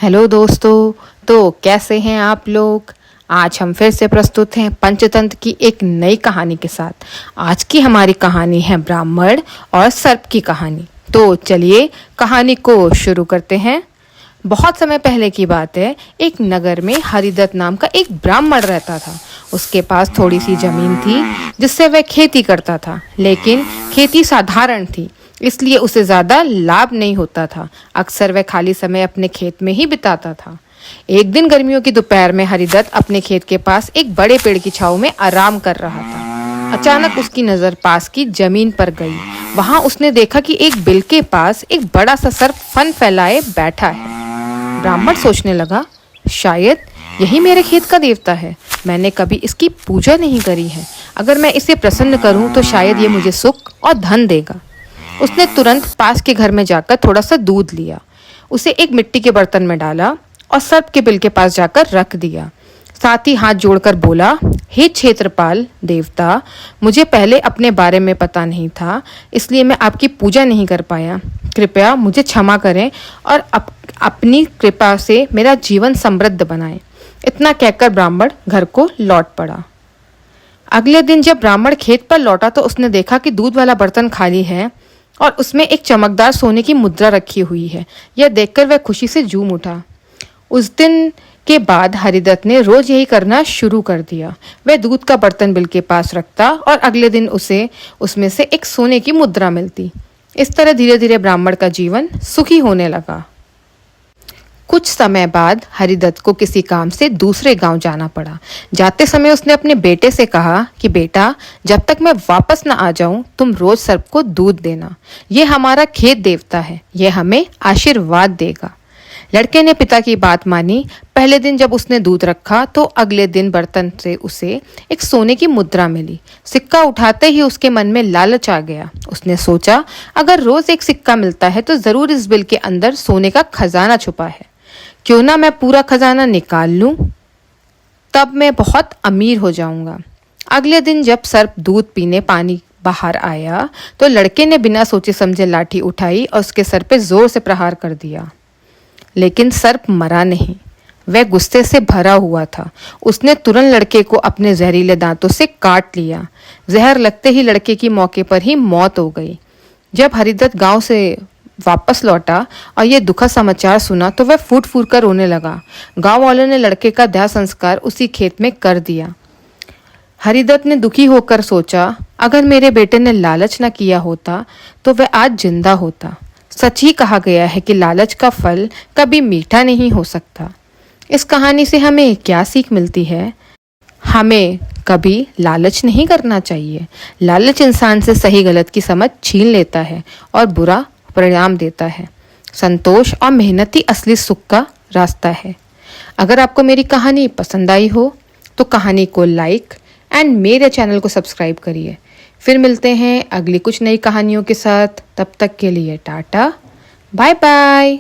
Hello दोस्तों। तो कैसे हैं आप लोग। आज हम फिर से प्रस्तुत हैं पंचतंत्र की एक नई कहानी के साथ। आज की हमारी कहानी है ब्राह्मण और सर्प की कहानी। तो चलिए कहानी को शुरू करते हैं। बहुत समय पहले की बात है। एक नगर में हरिदत्त नाम का एक ब्राह्मण रहता था। उसके पास थोड़ी सी जमीन थी जिससे वह खेती करता था, लेकिन खेती साधारण थी, इसलिए उसे ज्यादा लाभ नहीं होता था। अक्सर वह खाली समय अपने खेत में ही बिताता था। एक दिन गर्मियों की दोपहर में हरिदत्त अपने खेत के पास एक बड़े पेड़ की छांव में आराम कर रहा था। अचानक उसकी नजर पास की जमीन पर गई। वहां उसने देखा कि एक बिल के पास एक बड़ा सा सर्प फन फैलाए बैठा है। ब्राह्मण सोचने लगा, शायद यही मेरे खेत का देवता है। मैंने कभी इसकी पूजा नहीं करी है। अगर मैं इसे प्रसन्न करूं तो शायद ये मुझे सुख और धन देगा। उसने तुरंत पास के घर में जाकर थोड़ा सा दूध लिया, उसे एक मिट्टी के बर्तन में डाला और सर्प के बिल के पास जाकर रख दिया। साथ ही हाथ जोड़कर बोला, हे क्षेत्रपाल देवता, मुझे पहले अपने बारे में पता नहीं था, इसलिए मैं आपकी पूजा नहीं कर पाया। कृपया मुझे क्षमा करें और अपनी कृपा से मेरा जीवन समृद्ध बनाएं। इतना कहकर ब्राह्मण घर को लौट पड़ा। अगले दिन जब ब्राह्मण खेत पर लौटा तो उसने देखा कि दूध वाला बर्तन खाली है और उसमें एक चमकदार सोने की मुद्रा रखी हुई है। यह देखकर वह खुशी से झूम उठा। उस दिन के बाद हरिदत्त ने रोज यही करना शुरू कर दिया। वह दूध का बर्तन बिल के पास रखता और अगले दिन उसे उसमें से एक सोने की मुद्रा मिलती। इस तरह धीरे धीरे ब्राह्मण का जीवन सुखी होने लगा। कुछ समय बाद हरिदत्त को किसी काम से दूसरे गांव जाना पड़ा। जाते समय उसने अपने बेटे से कहा कि बेटा, जब तक मैं वापस न आ जाऊं तुम रोज सर्प को दूध देना। ये हमारा खेत देवता है, यह हमें आशीर्वाद देगा। लड़के ने पिता की बात मानी। पहले दिन जब उसने दूध रखा तो अगले दिन बर्तन से उसे एक सोने की मुद्रा मिली। सिक्का उठाते ही उसके मन में लालच आ गया। उसने सोचा, अगर रोज एक सिक्का मिलता है तो जरूर इस बिल के अंदर सोने का खजाना छुपा है। क्यों ना मैं पूरा खजाना निकाल लूं, तब मैं बहुत अमीर हो जाऊंगा। अगले दिन जब सर्प दूध पीने पानी बाहर आया तो लड़के ने बिना सोचे समझे लाठी उठाई और उसके सर पे जोर से प्रहार कर दिया, लेकिन सर्प मरा नहीं। वह गुस्से से भरा हुआ था। उसने तुरंत लड़के को अपने जहरीले दांतों से काट लिया। जहर लगते ही लड़के की मौके पर ही मौत हो गई। जब हरिदत्त गांव से वापस लौटा और यह दुखद समाचार सुना तो वह फूट फूट कर रोने लगा। गांव वालों ने लड़के का दाह संस्कार उसी खेत में कर दिया। हरिदत्त ने दुखी होकर सोचा, अगर मेरे बेटे ने लालच न किया होता तो वह आज जिंदा होता। सच ही कहा गया है कि लालच का फल कभी मीठा नहीं हो सकता। इस कहानी से हमें क्या सीख मिलती है? हमें कभी लालच नहीं करना चाहिए। लालच इंसान से सही गलत की समझ छीन लेता है और बुरा परिणाम देता है। संतोष और मेहनत ही असली सुख का रास्ता है। अगर आपको मेरी कहानी पसंद आई हो तो कहानी को लाइक एंड मेरे चैनल को सब्सक्राइब करिए। फिर मिलते हैं अगली कुछ नई कहानियों के साथ। तब तक के लिए टाटा, बाय बाय।